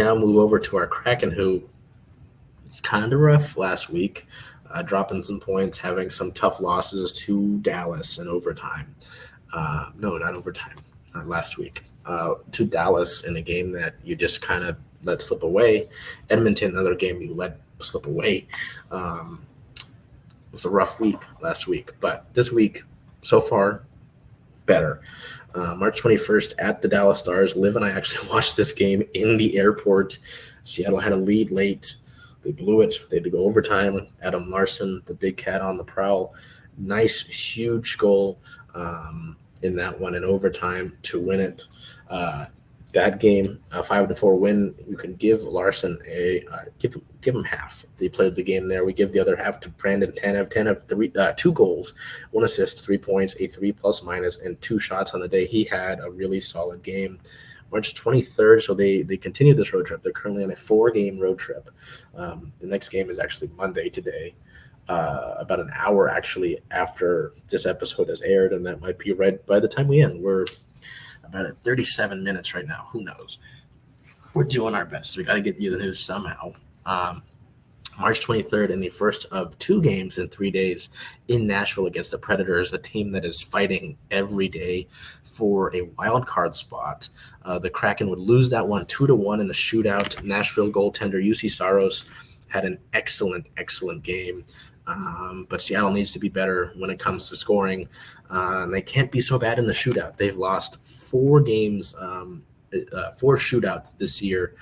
now move over to our Kraken, who it's kind of rough last week, dropping some points, having some tough losses to Dallas in overtime. No, not overtime, not last week. To Dallas in a game that you just kind of let slip away. Edmonton, another game you let slip away. Um, it was a rough week last week, but this week, so far, better. March 21st at the Dallas Stars. Liv and I actually watched this game in the airport. Seattle had a lead late. They blew it. They had to go overtime. Adam Larson, the big cat on the prowl. Nice, huge goal in that one in overtime to win it. That game, a 5-4 win, you can give Larson give him half. They played the game there. We give the other half to Brandon Tanev. Tanev, 2 goals, 1 assist, 3 points, a 3+- and 2 shots on the day. He had a really solid game. March 23rd, so they continue this road trip. They're currently on a 4-game road trip. The next game is actually Monday today, about an hour actually after this episode has aired, and that might be right by the time we end. We're about at 37 minutes right now. Who knows? We're doing our best. We got to get you the news somehow. March 23rd, in the first of 2 games in 3 days in Nashville against the Predators, a team that is fighting every day for a wild card spot. The Kraken would lose that one 2-1 in the shootout. Nashville goaltender UC Saros had an excellent game. But Seattle needs to be better when it comes to scoring. They can't be so bad in the shootout. They've lost 4 games, 4 shootouts this year.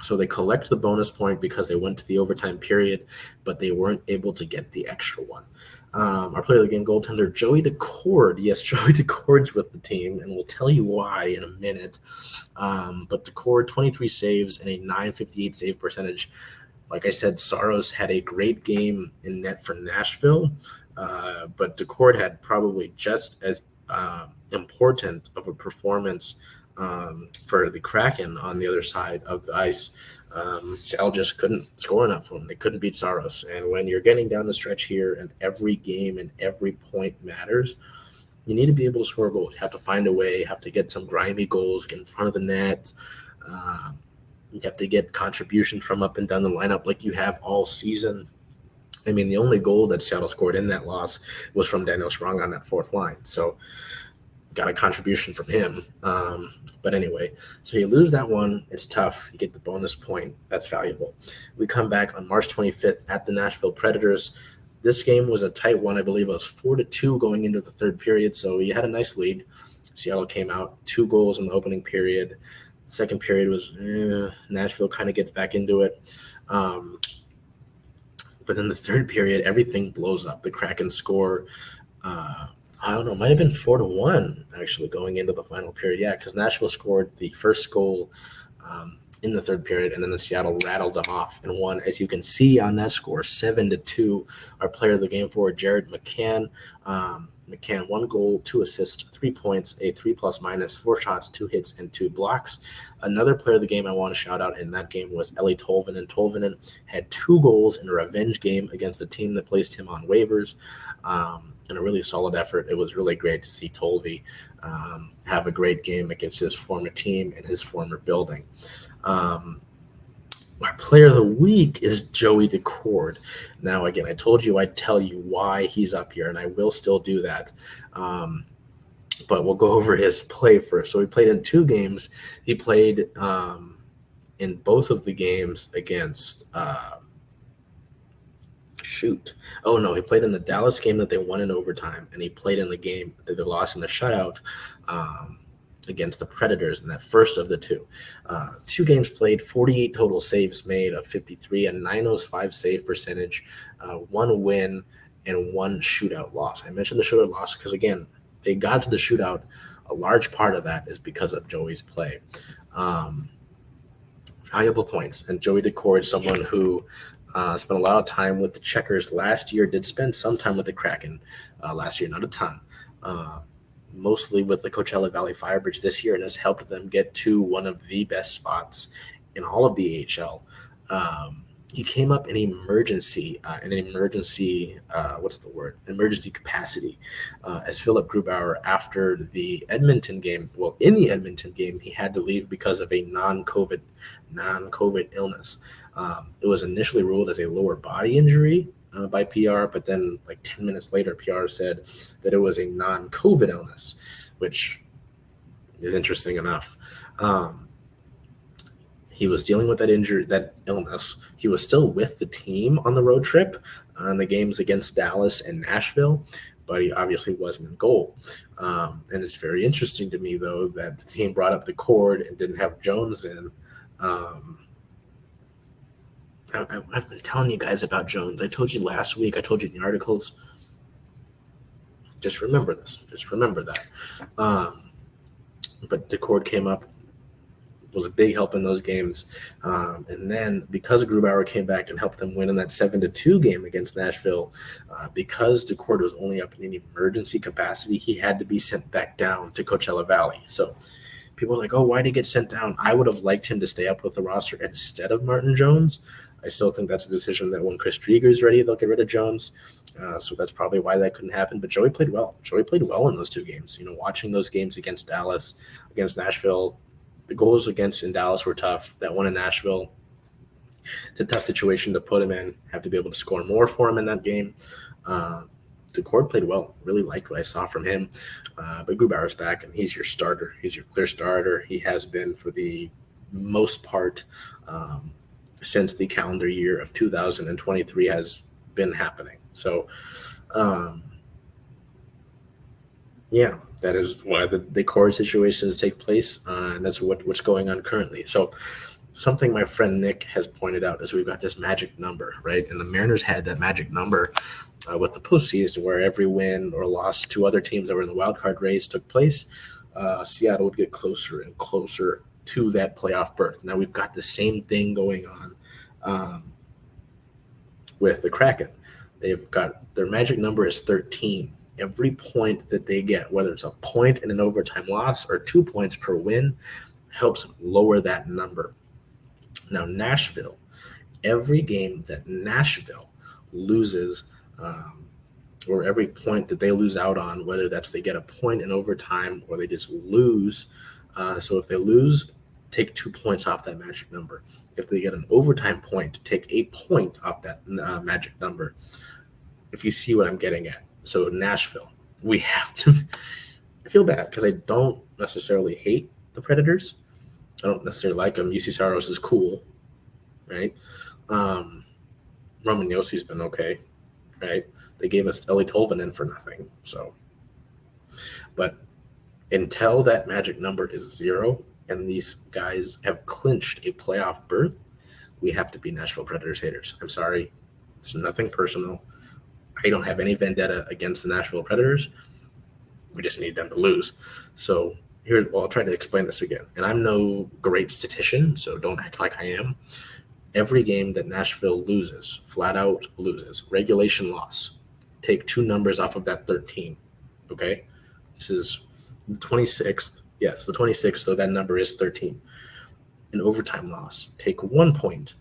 So they collect the bonus point because they went to the overtime period, but they weren't able to get the extra one. Our player of the game goaltender, Joey Decord. Yes, Joey Decord's with the team, and we'll tell you why in a minute. But Decord, 23 saves and a .958 save percentage. Like I said, Saros had a great game in net for Nashville, but Decord had probably just as important of a performance for the Kraken on the other side of the ice. Seattle just couldn't score enough for them. They couldn't beat Saros. And when you're getting down the stretch here and every game and every point matters, you need to be able to score goals. You have to find a way, you have to get some grimy goals, get in front of the net. You have to get contribution from up and down the lineup like you have all season. I mean, the only goal that Seattle scored in that loss was from Daniel Sprong on that 4th line. So got a contribution from him. But anyway, so you lose that one. It's tough. You get the bonus point. That's valuable. We come back on March 25th at the Nashville Predators. This game was a tight one. I believe it was 4-2 going into the 3rd period. So you had a nice lead. Seattle came out 2 goals in the opening period. Second period was Nashville kind of gets back into it. But then the 3rd period, everything blows up. The Kraken score, I don't know, it might have been 4-1 actually going into the final period. Yeah, because Nashville scored the first goal in the 3rd period, and then the Seattle rattled them off and won. As you can see on that score, 7-2. Our player of the game forward, Jared McCann. McCann, 1 goal, 2 assists, 3 points, a 3+-, 4 shots, 2 hits, and 2 blocks. Another player of the game I want to shout out in that game was Eli Tolvanen. Tolvanen had 2 goals in a revenge game against a team that placed him on waivers. And a really solid effort. It was really great to see Tolvy have a great game against his former team and his former building. Our player of the week is Joey Decord. Now, again, I told you I'd tell you why he's up here, and I will still do that. But we'll go over his play first. So he played in 2 games. He played in both of the games against he played in the Dallas game that they won in overtime, and he played in the game that they lost in the shutout against the Predators in that first of the 2. 2 games played, 48 total saves made of 53, a .905 save percentage, 1 win, and 1 shootout loss. I mentioned the shootout loss because, again, they got to the shootout. A large part of that is because of Joey's play. Valuable points. And Joey Decord, someone who spent a lot of time with the Checkers last year, did spend some time with the Kraken last year, not a ton. Mostly with the Coachella Valley Firebridge this year, and has helped them get to one of the best spots in all of the AHL. he came up in emergency emergency capacity as Philip Grubauer after the Edmonton game. Well, in the Edmonton game, he had to leave because of a non-COVID illness. It was initially ruled as a lower body injury by PR, but then like 10 minutes later, PR said that it was a non-COVID illness, which is interesting enough. He was dealing with that illness. He was still with the team on the road trip on the games against Dallas and Nashville, but he obviously wasn't in goal. And it's very interesting to me, though, that the team brought up the cord and didn't have Jones in. I've been telling you guys about Jones. I told you last week. I told you in the articles. Just remember this. Just remember that. But the cord came up. Was a big help in those games. And then because Grubauer came back and helped them win in that 7-2 game against Nashville, because DeCord was only up in an emergency capacity, he had to be sent back down to Coachella Valley. So people are like, oh, why did he get sent down? I would have liked him to stay up with the roster instead of Martin Jones. I still think that's a decision that when Chris Drieger's ready, they'll get rid of Jones. So that's probably why that couldn't happen. But Joey played well. Joey played well in those two games. Watching those games against Dallas, against Nashville, the goals in Dallas were tough. That one in Nashville, it's a tough situation to put him in. Have to be able to score more for him in that game. DeCord played well. Really liked what I saw from him. But Grubauer's back, and he's your starter. He's your clear starter. He has been for the most part since the calendar year of 2023 has been happening. So, yeah. That is why the core situations take place, and that's what's going on currently. So something my friend Nick has pointed out is we've got this magic number, right? And the Mariners had that magic number with the postseason where every win or loss to other teams that were in the wild card race took place. Seattle would get closer and closer to that playoff berth. Now we've got the same thing going on with the Kraken. They've got their magic number is 13. Every point that they get, whether it's a point in an overtime loss or 2 points per win, helps lower that number. Now, Nashville, every game that Nashville loses, or every point that they lose out on, whether that's they get a point in overtime or they just lose. So if they lose, take 2 points off that magic number. If they get an overtime point, take a point off that magic number. If you see what I'm getting at. So Nashville, we have to – I feel bad because I don't necessarily hate the Predators. I don't necessarily like them. UC Saros is cool, right? Roman Yossi's been okay, right? They gave us Ellie Tolvanen for nothing. So, but until that magic number is 0 and these guys have clinched a playoff berth, we have to be Nashville Predators haters. I'm sorry. It's nothing personal. I don't have any vendetta against the Nashville Predators. We just need them to lose. So I'll try to explain this again. And I'm no great statistician, so don't act like I am. Every game that Nashville loses, flat out loses, regulation loss, take 2 numbers off of that 13, okay? This is the 26th. Yes, the 26th, so that number is 13. An overtime loss, take 1 point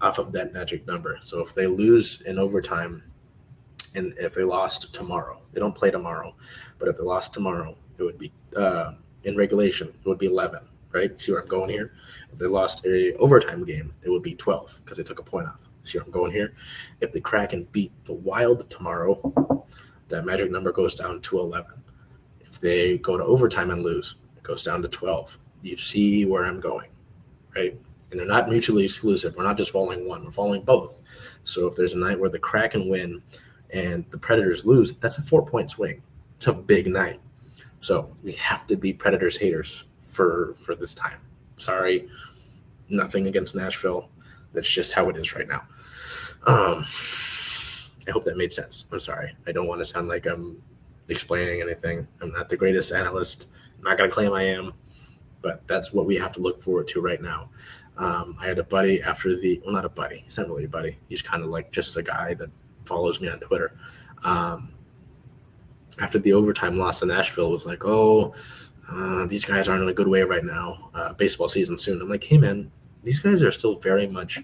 off of that magic number. So if they lose in overtime, and if they lost tomorrow, they don't play tomorrow, but if they lost tomorrow, it would be in regulation, it would be 11, right? See where I'm going here? If they lost a overtime game, it would be 12 because they took a point off. See where I'm going here? If the Kraken beat the Wild tomorrow, that magic number goes down to 11. If they go to overtime and lose, it goes down to 12. You see where I'm going, right? And they're not mutually exclusive. We're not just following one, we're following both. So if there's a night where the Kraken win and the Predators lose, that's a 4-point swing. It's a big night. So we have to be Predators haters for this time. Sorry, nothing against Nashville. That's just how it is right now. I hope that made sense. I'm sorry. I don't want to sound like I'm explaining anything. I'm not the greatest analyst. I'm not going to claim I am, but that's what we have to look forward to right now. I had a buddy not a buddy. He's not really a buddy. He's kind of like just a guy that follows me on Twitter. After the overtime loss to Nashville, was like, these guys aren't in a good way right now. Baseball season soon. I'm like, hey man, these guys are still very much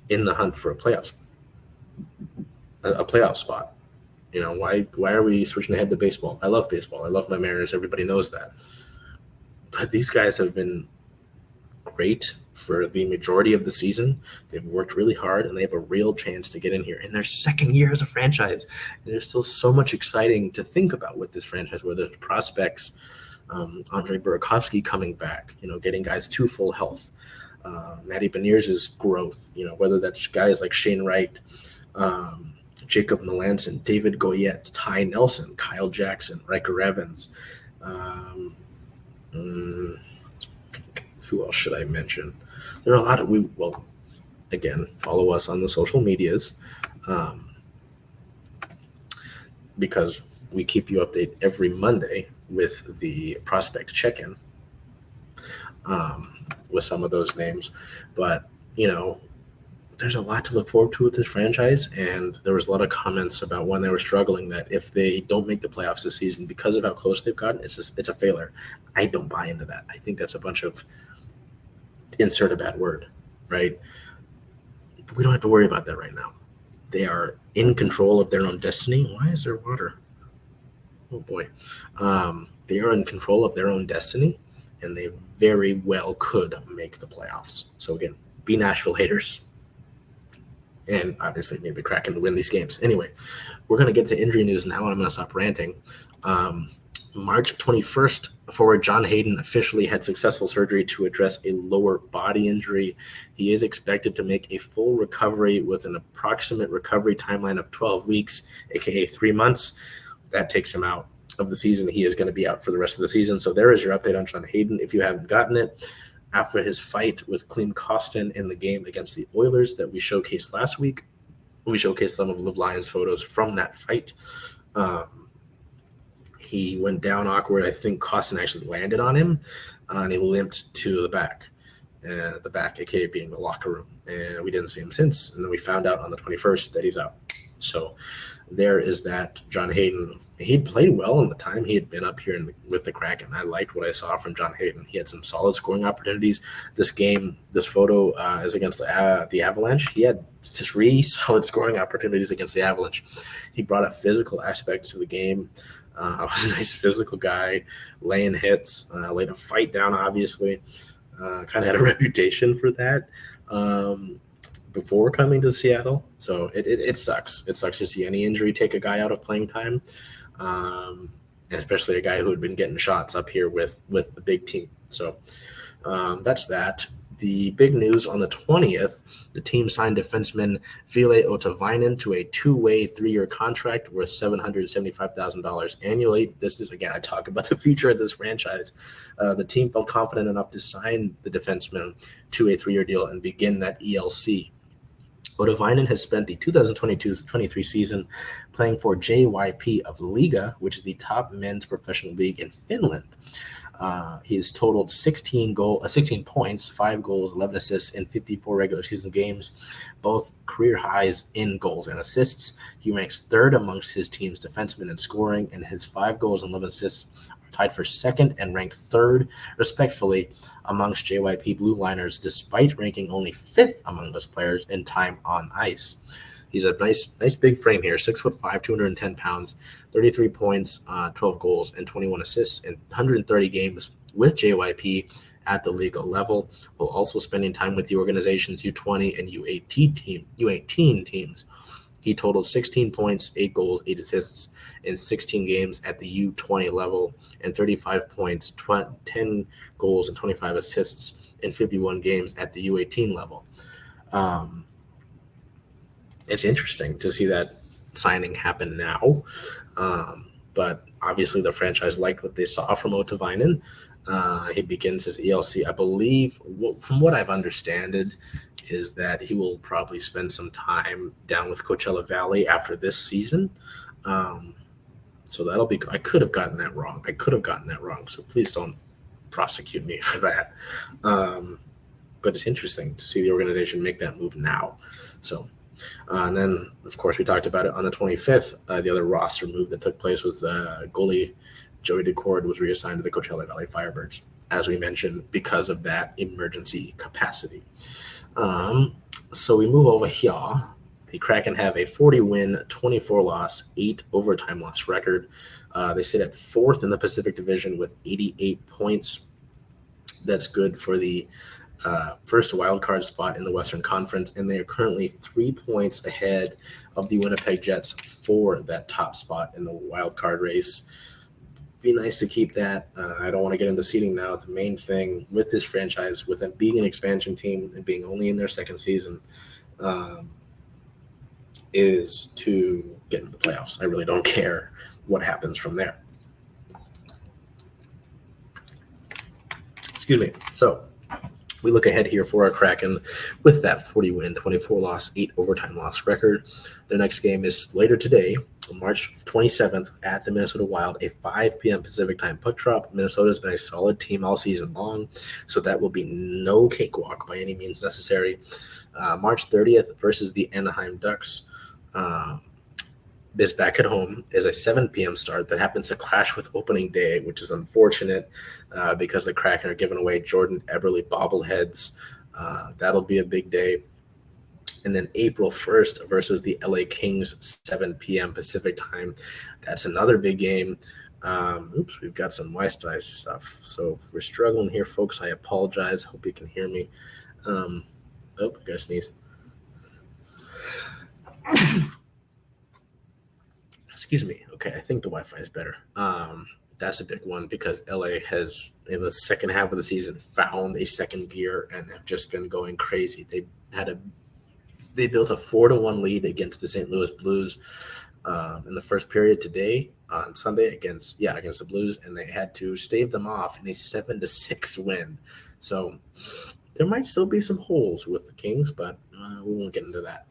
in the hunt for a playoff spot. Why are we switching ahead to baseball? I love baseball. I love my Mariners. Everybody knows that. But these guys have been great for the majority of the season. They've worked really hard, and they have a real chance to get in here in their second year as a franchise. And there's still so much exciting to think about with this franchise, whether it's prospects, Andre Burakovsky coming back, getting guys to full health, Matty Beniers' growth, whether that's guys like Shane Wright, Jacob Melanson, David Goyette, Ty Nelson, Kyle Jackson, Riker Evans. Who else should I mention? There are a lot of again, follow us on the social medias, because we keep you updated every Monday with the prospect check-in, with some of those names. But, there's a lot to look forward to with this franchise, and there was a lot of comments about when they were struggling that if they don't make the playoffs this season because of how close they've gotten, it's a failure. I don't buy into that. I think that's a bunch of insert a bad word, right? But we don't have to worry about that right now. They are in control of their own destiny. Why is there water? Oh boy. They are in control of their own destiny, and they very well could make the playoffs. So again, be Nashville haters. And obviously need the Kraken to win these games. Anyway, we're going to get to injury news now, and I'm going to stop ranting. March 21st, forward John Hayden officially had successful surgery to address a lower body injury. He is expected to make a full recovery with an approximate recovery timeline of 12 weeks, aka 3 months. That takes him out of the season. He is going to be out for the rest of the season. So there is your update on John Hayden if you haven't gotten it. After his fight with Klim Kostin in the game against the Oilers that we showcased last week, we showcased some of Liv Lyons' photos from that fight. He went down awkward. I think Kostin actually landed on him, and he limped to the back, aka being the locker room. And we didn't see him since. And then we found out on the 21st that he's out. So there is that. John Hayden, he played well in the time he had been up here with the Kraken. I liked what I saw from John Hayden. He had some solid scoring opportunities. This photo is against the Avalanche. He had 3 solid scoring opportunities against the Avalanche. He brought a physical aspect to the game. Was a nice physical guy, laying hits, laid a fight down, obviously. Kind of had a reputation for that. Before coming to Seattle. So it sucks. It sucks to see any injury take a guy out of playing time, and especially a guy who had been getting shots up here with the big team. So that's that. The big news on the 20th, the team signed defenseman Ville Otavainen to a 2-way 3-year contract worth $775,000 annually. This is, again, I talk about the future of this franchise. The team felt confident enough to sign the defenseman to a 3-year deal and begin that ELC. Otavainen has spent the 2022-23 season playing for JYP of Liga, which is the top men's professional league in Finland. He has totaled 16 points, 5 goals, 11 assists in 54 regular season games, both career highs in goals and assists. He ranks 3rd amongst his team's defensemen in scoring, and his 5 goals and 11 assists are tied for 2nd and ranked 3rd, respectively, amongst JYP Blue Liners, despite ranking only 5th among those players in time on ice. He's a nice big frame here, 6'5", 210 pounds, 33 points, 12 goals, and 21 assists in 130 games with JYP at the league level, while also spending time with the organization's U20 and U18 teams. He totaled 16 points, 8 goals, 8 assists in 16 games at the U20 level, and 35 points, 10 goals, and 25 assists in 51 games at the U18 level. It's interesting to see that signing happen now, but obviously the franchise liked what they saw from Otavainen. He begins his ELC, I believe, from what I've understood, is that he will probably spend some time down with Coachella Valley after this season. So that'll be. I could have gotten that wrong. So please don't prosecute me for that. But it's interesting to see the organization make that move now. So. And then, of course, we talked about it on the 25th. The other roster move that took place was goalie Joey Decord was reassigned to the Coachella Valley Firebirds, as we mentioned, because of that emergency capacity. So we move over here. The Kraken have a 40-win, 24-loss, 8 overtime loss record. They sit at fourth in the Pacific Division with 88 points. That's good for the first wild card spot in the Western Conference, and they are currently 3 points ahead of the Winnipeg Jets for that top spot in the wild card race. Be nice to keep that. I don't want to get into seeding now. The main thing with this franchise, with them being an expansion team and being only in their second season, is to get into the playoffs. I really don't care what happens from there. Excuse me. So we look ahead here for our Kraken with that 40-win, 24-loss, 8 overtime loss record. Their next game is later today, March 27th at the Minnesota Wild, a 5 p.m. Pacific time puck drop. Minnesota's been a solid team all season long, so that will be no cakewalk by any means necessary. March 30th versus the Anaheim Ducks. This back at home is a 7 p.m. start that happens to clash with opening day, which is unfortunate because the Kraken are giving away Jordan Eberle bobbleheads. That'll be a big day. And then April 1st versus the LA Kings, 7 p.m. Pacific time. That's another big game. We've got some Wi-Fi stuff. So if we're struggling here, folks, I apologize. Hope you can hear me. I gotta sneeze. Excuse me. Okay, I think the Wi-Fi is better. That's a big one because LA has, in the second half of the season, found a second gear and have just been going crazy. They built a 4-1 lead against the St. Louis Blues in the first period today on Sunday against the Blues, and they had to stave them off in a 7-6 win. So there might still be some holes with the Kings, but we won't get into that.